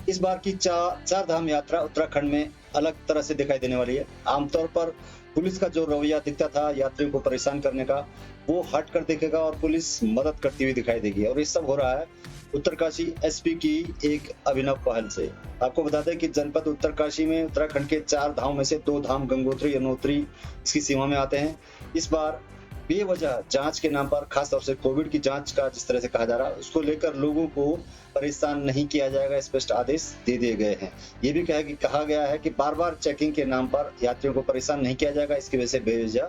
इस बार की चार धाम यात्रा उत्तराखंड में अलग तरह से दिखाई देने वाली है। आमतौर पर पुलिस का जो रवैया दिखता था यात्रियों को परेशान करने का, वो हट कर दिखेगा और पुलिस मदद करती हुई दिखाई देगी और ये सब हो रहा है उत्तरकाशी एसपी की एक अभिनव पहल से। आपको बता दें कि जनपद उत्तरकाशी में उत्तराखंड के 4 धाम में से 2 धाम गंगोत्री, यमुनोत्री इसकी सीमा में आते हैं। इस बार बेवजह जांच के नाम पर खास तौर से कोविड की जांच का जिस तरह से कहा जा रहा है, उसको लेकर लोगों को परेशान नहीं किया जाएगा, स्पष्ट आदेश दे दिए गए हैं। ये भी कहा गया है कि बार-बार चेकिंग के नाम पर यात्रियों को परेशान नहीं किया जाएगा, इसकी वजह से बेवजह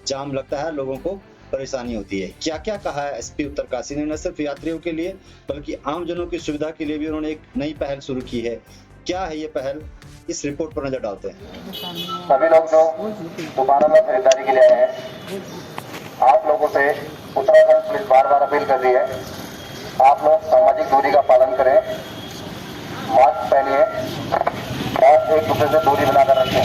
जाम लगता है, लोगों को परेशानी होती है। क्या-क्या कहा है एसपी उत्तरकाशी ने, न सिर्फ यात्रियों के लिए बल्कि आमजनों की सुविधा के लिए भी उन्होंने एक नई पहल शुरू की है। क्या है ये पहल, इस रिपोर्ट पर नजर डालते हैं। सभी लोग जो दुकानों में खरीदारी के लिए आए हैं, आप लोगों से उत्तराखंड पुलिस बार बार अपील कर रही है, आप लोग सामाजिक दूरी का पालन करें, मास्क पहनिए और एक दूसरे से दूरी बनाकर रखें।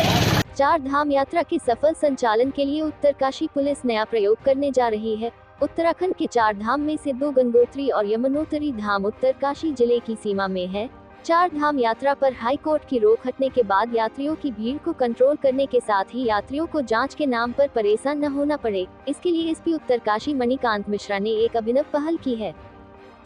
4 धाम यात्रा के सफल संचालन के लिए उत्तरकाशी पुलिस नया प्रयोग करने जा रही है। उत्तराखंड के 4 धाम में से 2 गंगोत्री और यमुनोत्री धाम उत्तरकाशी जिले की सीमा में है। 4 धाम यात्रा पर हाई कोर्ट की रोक हटने के बाद यात्रियों की भीड़ को कंट्रोल करने के साथ ही यात्रियों को जांच के नाम पर परेशान न होना पड़े, इसके लिए एसपी उत्तरकाशी मणिकांत मिश्रा ने एक अभिनव पहल की है।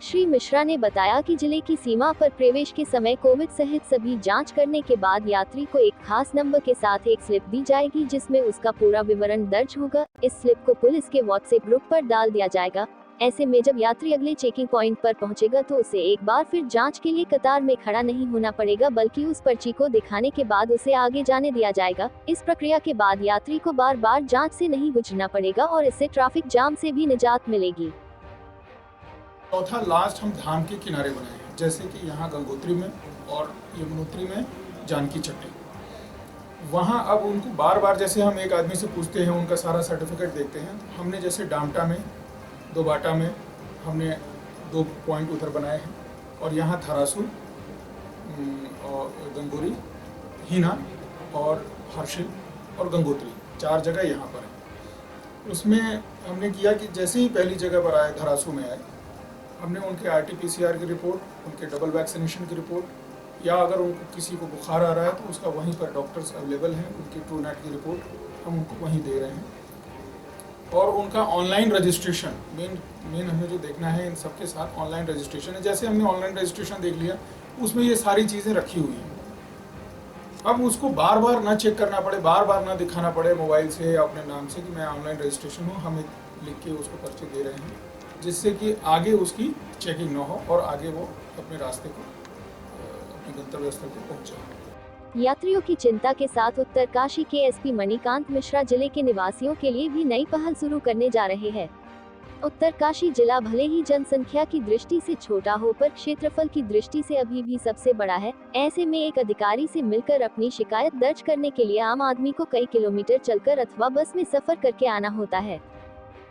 श्री मिश्रा ने बताया कि जिले की सीमा पर प्रवेश के समय कोविड सहित सभी जांच करने के बाद यात्री को एक खास नंबर के साथ एक स्लिप दी जाएगी, जिसमें उसका पूरा विवरण दर्ज होगा। इस स्लिप को पुलिस के व्हाट्सएप ग्रुप पर डाल दिया जाएगा। ऐसे में जब यात्री अगले चेकिंग पॉइंट पर पहुंचेगा तो उसे एक बार फिर जांच के लिए कतार में खड़ा नहीं होना पड़ेगा, बल्कि उस पर्ची को दिखाने के बाद उसे आगे जाने दिया जाएगा। इस प्रक्रिया के बाद यात्री को बार बार जांच से नहीं गुजरना पड़ेगा और इससे ट्रैफिक जाम से भी निजात मिलेगी। चौथा लास्ट हम धाम के किनारे बनाए हैं, जैसे कि यहाँ गंगोत्री में और यमुनोत्री में जानकी चट्टी। वहाँ अब उनको बार बार जैसे हम एक आदमी से पूछते हैं, उनका सारा सर्टिफिकेट देखते हैं, तो हमने जैसे डामटा में, दोबाटा में हमने 2 पॉइंट उधर बनाए हैं और यहाँ थरासुर और गंगोरी, हीना और हर्षिल और गंगोत्री 4 जगह यहाँ पर है। उसमें हमने किया कि जैसे ही पहली जगह पर आए, धरासू में आए, हमने उनके RT-PCR की रिपोर्ट, उनके डबल वैक्सीनेशन की रिपोर्ट, या अगर उनको किसी को बुखार आ रहा है तो उसका वहीं पर डॉक्टर्स अवेलेबल हैं, उनकी ट्रूनेट की रिपोर्ट हम उनको वहीं दे रहे हैं। और उनका ऑनलाइन रजिस्ट्रेशन मेन हमें जो देखना है, इन सबके साथ ऑनलाइन रजिस्ट्रेशन है। जैसे हमने ऑनलाइन रजिस्ट्रेशन देख लिया, उसमें ये सारी चीज़ें रखी हुई हैं। अब उसको बार बार ना चेक करना पड़े, बार बार ना दिखाना पड़े मोबाइल से या अपने नाम से कि मैं ऑनलाइन रजिस्ट्रेशन हूँ, हम लिख के उसको पर्ची दे रहे हैं, जिससे कि आगे उसकी चेकिंग ना हो और आगे वो अपने रास्ते को, अपने गंतव्य स्थल पर पहुँच जाए। यात्रियों की चिंता के साथ उत्तरकाशी के एसपी मणिकांत मिश्रा जिले के निवासियों के लिए भी नई पहल शुरू करने जा रहे हैं। उत्तरकाशी जिला भले ही जनसंख्या की दृष्टि से छोटा हो, पर क्षेत्रफल की दृष्टि से अभी भी सबसे बड़ा है। ऐसे में एक अधिकारी से मिलकर अपनी शिकायत दर्ज करने के लिए आम आदमी को कई किलोमीटर चलकर अथवा बस में सफर करके आना होता है।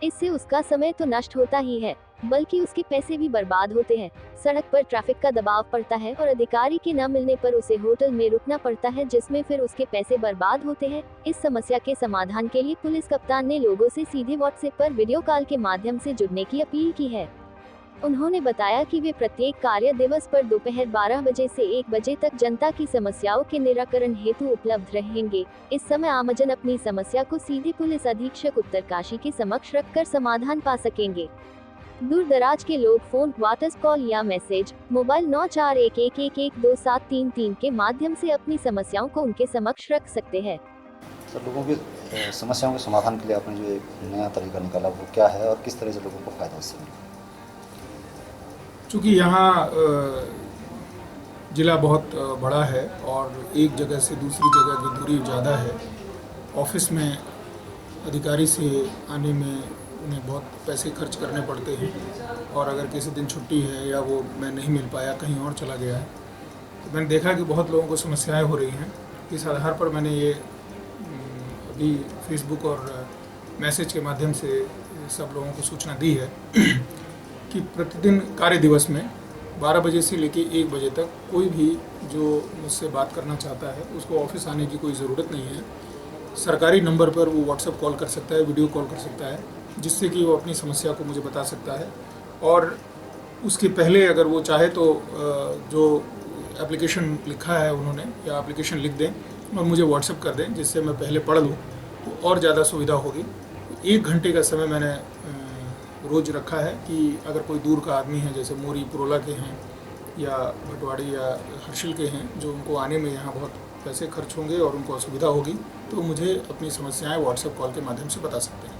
इससे उसका समय तो नष्ट होता ही है, बल्कि उसके पैसे भी बर्बाद होते हैं। सड़क पर ट्रैफिक का दबाव पड़ता है और अधिकारी के न मिलने पर उसे होटल में रुकना पड़ता है, जिसमें फिर उसके पैसे बर्बाद होते हैं। इस समस्या के समाधान के लिए पुलिस कप्तान ने लोगों से सीधे व्हाट्सएप पर वीडियो कॉल के माध्यम से जुड़ने की अपील की है। उन्होंने बताया कि वे प्रत्येक कार्य दिवस पर दोपहर 12 बजे से 1 बजे तक जनता की समस्याओं के निराकरण हेतु उपलब्ध रहेंगे। इस समय आमजन अपनी समस्या को सीधे पुलिस अधीक्षक उत्तरकाशी के समक्ष रखकर समाधान पा सकेंगे। दूर दराज के लोग फोन, व्हाट्सएप कॉल या मैसेज मोबाइल 9411112733 के माध्यम से अपनी समस्याओं को उनके समक्ष रख सकते हैं। सर, लोगों की समस्याओं के समाधान के लिए आपने जो एक नया तरीका निकाला वो क्या है और किस तरह से लोगों को फायदा उससे मिले? चूँकि यहाँ ज़िला बहुत बड़ा है और एक जगह से दूसरी जगह की दूरी ज़्यादा है, ऑफिस में अधिकारी से आने में उन्हें बहुत पैसे खर्च करने पड़ते हैं, और अगर किसी दिन छुट्टी है या वो मैं नहीं मिल पाया, कहीं और चला गया है, तो मैंने देखा कि बहुत लोगों को समस्याएं हो रही हैं। इस आधार पर मैंने ये अभी फेसबुक और मैसेज के माध्यम से सब लोगों को सूचना दी है कि प्रतिदिन कार्य दिवस में 12 बजे से लेकर 1 बजे तक कोई भी जो मुझसे बात करना चाहता है उसको ऑफिस आने की कोई ज़रूरत नहीं है। सरकारी नंबर पर वो व्हाट्सएप कॉल कर सकता है, वीडियो कॉल कर सकता है, जिससे कि वो अपनी समस्या को मुझे बता सकता है। और उसके पहले अगर वो चाहे तो जो एप्लीकेशन लिखा है उन्होंने, या एप्लीकेशन लिख दें और मुझे व्हाट्सएप कर दें, जिससे मैं पहले पढ़ लूँ तो और ज़्यादा सुविधा होगी। 1 घंटे का समय मैंने रोज़ रखा है कि अगर कोई दूर का आदमी है, जैसे मोरी पुरोला के हैं या भटवाड़ी या हर्षिल के हैं, जो उनको आने में यहाँ बहुत पैसे खर्च होंगे और उनको असुविधा होगी, तो मुझे अपनी समस्याएं व्हाट्सएप कॉल के माध्यम से बता सकते हैं।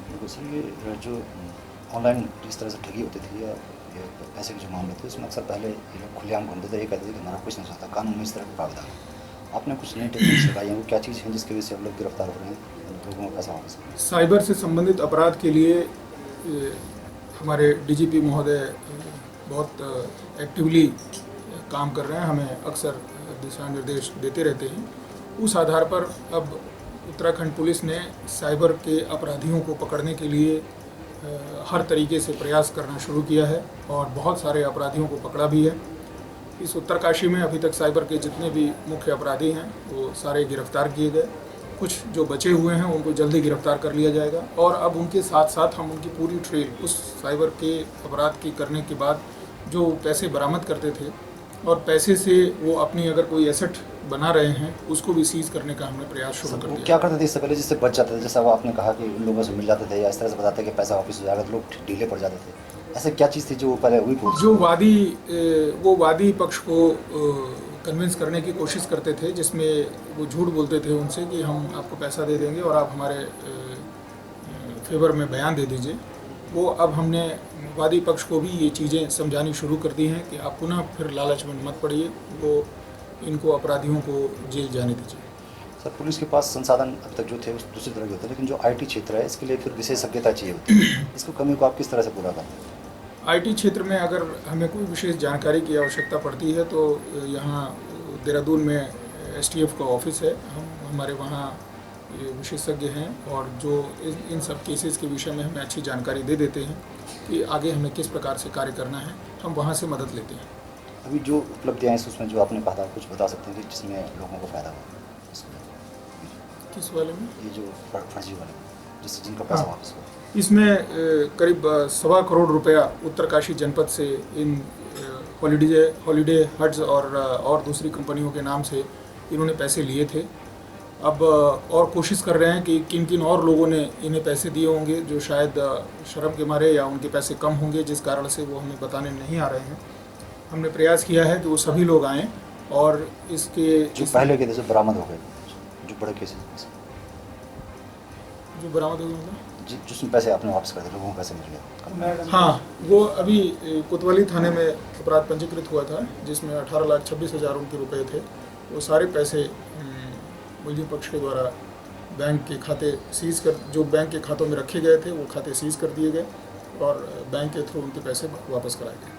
बिल्कुल सर, ये जो ऑनलाइन जिस तरह से ठगी होती थी या पैसे के जो मामले थे, उसमें अक्सर पहले ये लोग खुलेआम घूमते थे, ये कहते थे कि हमारा कुछ नहीं सकता, कानून में इस तरह के प्रावधान है। आपने कुछ नई टेक्निक्स लगाई हैं, वो क्या चीज़ है जिसकी वजह से हम लोग गिरफ्तार हो रहे हैं, लोगों का पैसा वापस? साइबर से संबंधित अपराध के लिए हमारे डीजीपी महोदय बहुत एक्टिवली काम कर रहे हैं, हमें अक्सर दिशा निर्देश देते रहते हैं। उस आधार पर अब उत्तराखंड पुलिस ने साइबर के अपराधियों को पकड़ने के लिए हर तरीके से प्रयास करना शुरू किया है और बहुत सारे अपराधियों को पकड़ा भी है। इस उत्तरकाशी में अभी तक साइबर के जितने भी मुख्य अपराधी हैं वो सारे गिरफ्तार किए गए। कुछ जो बचे हुए हैं उनको जल्दी गिरफ्तार कर लिया जाएगा और अब उनके साथ साथ हम उनकी पूरी ट्रेल उस साइबर के अपराध की करने के बाद जो पैसे बरामद करते थे और पैसे से वो अपनी अगर कोई एसेट बना रहे हैं उसको भी सीज करने का हमने प्रयास शुरू कर दिया। क्या करते थे इससे पहले जिससे बच जाते थे? जैसा वो आपने कहा कि उन लोगों से मिल जाते थे या इस तरह से बताते कि पैसा वापस हो जाएगा, तो लोग ढीले पड़ जाते थे। ऐसे क्या चीज़ थी जो पहले हुई? जो वादी पक्ष को कन्विंस करने की कोशिश करते थे, जिसमें वो झूठ बोलते थे उनसे कि हम आपको पैसा दे देंगे और आप हमारे फेवर में बयान दे दीजिए। वो अब हमने वादी पक्ष को भी ये चीज़ें समझानी शुरू कर दी हैं कि आप पुनः फिर लालच में मत पड़िए, वो इनको अपराधियों को जेल जाने दीजिए। सर, पुलिस के पास संसाधन अब तक जो थे उस दूसरी तरह के होते हैं, लेकिन जो आईटी क्षेत्र है इसके लिए फिर विशेषज्ञता चाहिए होती है। इसको कमी को आप किस तरह से पूरा करते हैं? आईटी क्षेत्र में अगर हमें कोई विशेष जानकारी की आवश्यकता पड़ती है तो यहाँ देहरादून में STF का ऑफिस है, हमारे वहाँ ये विशेषज्ञ हैं और जो इन सब केसेस के विषय में हमें अच्छी जानकारी दे देते हैं कि आगे हमें किस प्रकार से कार्य करना है, हम वहाँ से मदद लेते हैं। अभी जो उपलब्धियाँ हैं उसमें जो आपने कहा था, कुछ बता सकते हैं कि जिसमें लोगों को फ़ायदा हो? किस वाले में? ये जो फर्जी वाले जिनका पैसा वापस हो। इसमें करीब 1.25 करोड़ रुपया उत्तरकाशी जनपद से इन हॉलीडे हट्स और दूसरी कंपनियों के नाम से इन्होंने पैसे लिए थे। अब और कोशिश कर रहे हैं कि किन किन और लोगों ने इन्हें पैसे दिए होंगे जो शायद शर्म के मारे या उनके पैसे कम होंगे, जिस कारण से वो हमें बताने नहीं आ रहे हैं। हमने प्रयास किया है कि वो सभी लोग आएँ और इसके जो पहले के जैसे बरामद हो गए, जो बड़े केसेस जो बरामद हो गए जिसमें पैसे आपने वापस कर दिए, लोगों को पैसे मिल गए। हाँ, वो अभी कोतवाली थाने में अपराध पंजीकृत हुआ था जिसमें 18,26,000 उनके रुपए थे। वो सारे पैसे मुलजिम पक्ष के द्वारा बैंक के खाते सीज कर, जो बैंक के खातों में रखे गए थे वो खाते सीज कर दिए गए और बैंक के थ्रू उनके पैसे वापस कराए गए।